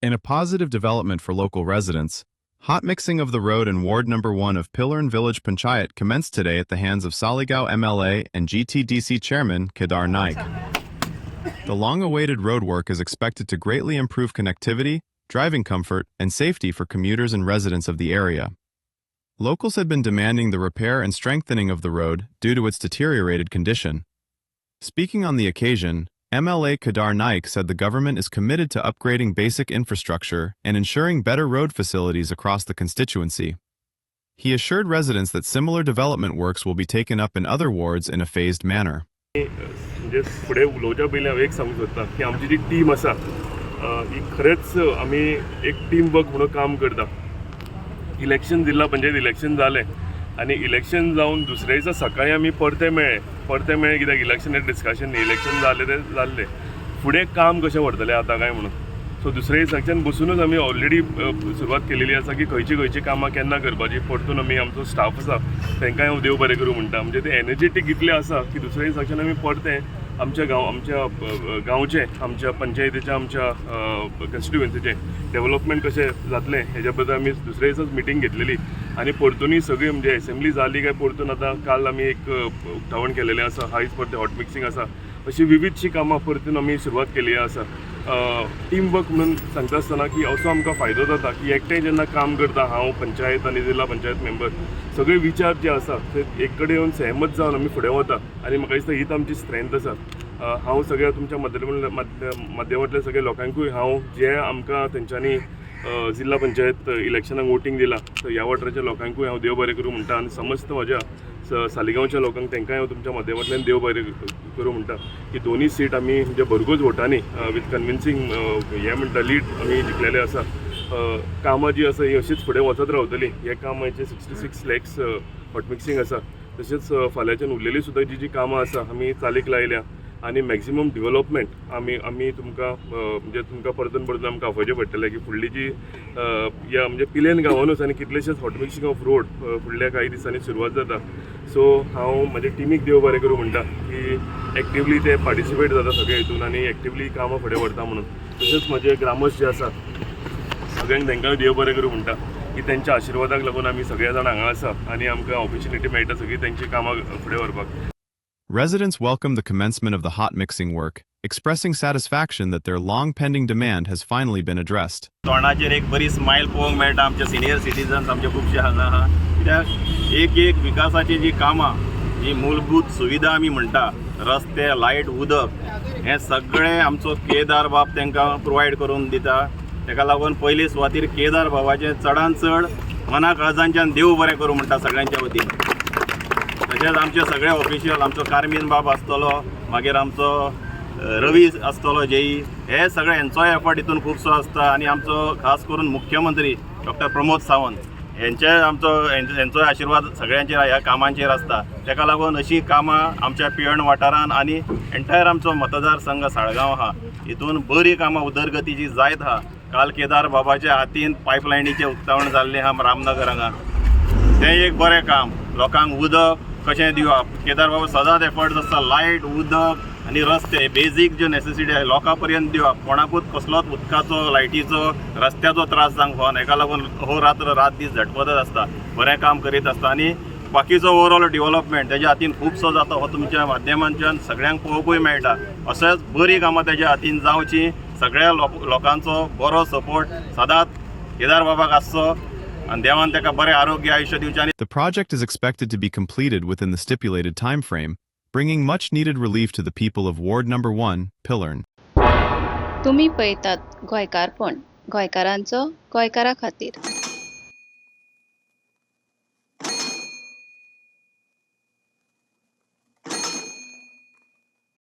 In a positive development for local residents, hot mixing of the road in Ward Number 1 of Pilern Village Panchayat commenced today at the hands of Saligao MLA and GTDC Chairman Kedar Naik. The long-awaited roadwork is expected to greatly improve connectivity, driving comfort, and safety for commuters and residents of the area. Locals had been demanding the repair and strengthening of the road due to its deteriorated condition. Speaking on the occasion, MLA Kedar Naik said the government is committed to upgrading basic infrastructure and ensuring better road facilities across the constituency. He assured residents that similar development works will be taken up in other wards in a phased manner. म्हणजे पुढे उलोवच्या पयलीं हांव एक सांगूंक सोदतां की आमची जी team आसा ही खरेंच आमी एक टीम वर्क म्हणून काम करता. इलेक्शन जिल्हा पंचायत इलेक्शन जालें आनी इलेक्शन जावन दुसऱ्या दिसा सकाळीं आमी परते मेळ्ळे कित्याक इलेक्शन डिस्कशन न्ही, इलेक्शन जालें तें जाल्लें, फुडें काम कशें व्हरतलें आतां काय म्हणून. सो दुसऱ्या दिसाच्यान बसूनच आमी ऑलरेडी सुरवात केलेली आसा की खंयची कामां केन्ना करपाची. परतून आमी आमचो स्टाफ आसा तांकांय हांव देव बरें करूं म्हणटा. म्हणजे ते एनर्जेटीक इतले आसा की दुसऱ्या दिसाच्यान आमी परते आमच्या गांवचे आमच्या पंचायतीच्या आमच्या कॉन्स्टिट्युएन्सीचे डेव्हलपमेंट कशें जातलें हेज्या बद्दल आमी दुसऱ्या दिसाच मिटींग घेतलेली आनी परतूनय सगळी म्हणजे असेंब्ली जाली काय परतून आतां काल आमी एक उक्तावण केलेलें आसा. आयज परते हॉट मिक्सिंग आसा. अशी विविधशी कामां परतून आमी सुरवात केली आसा. टीम वर्क म्हणून सांगता आसतना की असो आमकां फायदो जाता की एकठांय जेन्ना काम करता हांव पंचायत आनी जिल्हा पंचायत मेंबर सगळे विचार जे आसा ते एक कडेन येवन सहमत जावन आमी फुडें वता आनी म्हाका दिसता हीच आमची स्ट्रेंथ आसा. हांव सगळ्या तुमच्या माध्यमांतल्या सगळ्या लोकांकूय हांव जे आमकां तेंच्यांनी जिल्हा पंचायत इलेक्शनाक वोटींग दिला तर ह्या वाठाराच्या लोकांकूय हांव देव बरें करूं म्हणटा आनी समस्त म्हज्या सालिगांवच्या लोकांक तांकांय हांव तुमच्या माध्यमांतल्यान देव बरें करूं म्हणटा की दोनूय सीट आमी म्हणजे भरघोस वोटांनी विथ कन्विन्सिंग हें म्हणटा लीड आमी जिखलेले आसा. कामां जी आसा ही अशीच फुडें वचत रावतली. हे कामाचे 66 लॅक्स हॉट मिक्सिंग आसा. तशेंच फाल्यांच्यान उरलेली सुद्दां जी कामां आसा आमी चालीक लायल्या आनी मॅक्झिमम डिवेलॉपमेंट आमी तुमकां म्हणजे तुमकां परतून आमकां आफोवचें पडटलें की फुडली जी ह्या म्हणजे पिलेन गांवानूच आनी कितलेशेच हॉट मिक्सिंग ऑफ रोड फुडल्या काही दिसांनी सुरवात जाता. सो हांव म्हाज्या टिमीक देव बरें करूं म्हणटा की एक्टिवली ते पार्टिसिपेट जाता सगळे हितून आनी एक्टिवली कामां फुडें व्हरता म्हणून. तशेंच म्हजे ग्रामस्थ जे आसा सगळ्यांक तांकां देव बरें करूं म्हणटा की त्यांच्या आशिर्वादाक लागून आमी सगळे जाण हांगा आसा आनी आमकां ऑपॉर्च्युनिटी मेळटा सगळी तेंची कामां फुडें व्हरपाक. Residents welcomed the commencement of the hot mixing work, expressing satisfaction that their long-pending demand has finally been addressed. तोंडाचेर एक बरी स्मायल पळोवंक मेळटा. आमचे सिनियर सिटीजन्स आमचे खुबशे हांगा आहा कित्याक एक विकासाची जी कामां जी मूलभूत सुविधा आमी म्हणटा रस्ते लायट उदक हें सगळें आमचो केदार बाब तांकां प्रोवायड करून दिता. ताका लागून पयले सुवातेर केदार बाबाचें चडांत चड मना काळजांच्यान देव बरें करूं म्हणटा सगळ्यांच्या वतीन. तशेंच आमचे सगळे ऑफिशियल आमचो कार्मीन बाब आसतलो मागीर आमचो रवी आसतलो जेई हे सगळे हेंचोय एफर्ट हितून खुबसो आसता आनी आमचो खास करून मुख्यमंत्री डॉक्टर प्रमोद सावंत हेंचोय आशिर्वाद सगळ्यांचेर ह्या कामांचेर आसता. ताका लागून अशी कामां आमच्या पियण वाठारांत आनी एंटायर आमचो मतदारसंघ साळगांव आहा हितून बरी कामां उदरगतीची जायत आहा. काल केदार बाबाच्या हातीन पायपलायनीचें उक्तावण जाल्लें आहा रामनगर हांगा. तें एक बरें काम. लोकांक उदक कशें दिवप केदार बाबा सदांच एफर्ट्स आसता. लायट उदक आनी रस्ते बेजीक ज्यो नेसेसिटी आसा लोकां पर्यंत दिवप. कोणाकूच कसलोच उदकाचो लायटीचो रस्त्याचो त्रास जावंक फावना. हेका लागून हो रात दीस झटपटच आसता. बरें काम करीत आसता आनी बाकीचो ओवरऑल डेव्हलपमेंट तेज्या हातीन खुबसो जाता हो तुमच्या माध्यमांतल्यान सगळ्यांक पळोवपूय मेळटा. अशेंच बरी कामां तेज्या हातीन जावची. सगळ्या लोकांचो बरो सपोर्ट सदांच केदार बाबाक आसचो. The project is expected to be completed within the stipulated time frame, bringing much needed relief to the people of Ward Number 1, Pilern. तुम्ही पळयतात गोंयकारपण गोंयकारांचो गोंयकारा खातीर.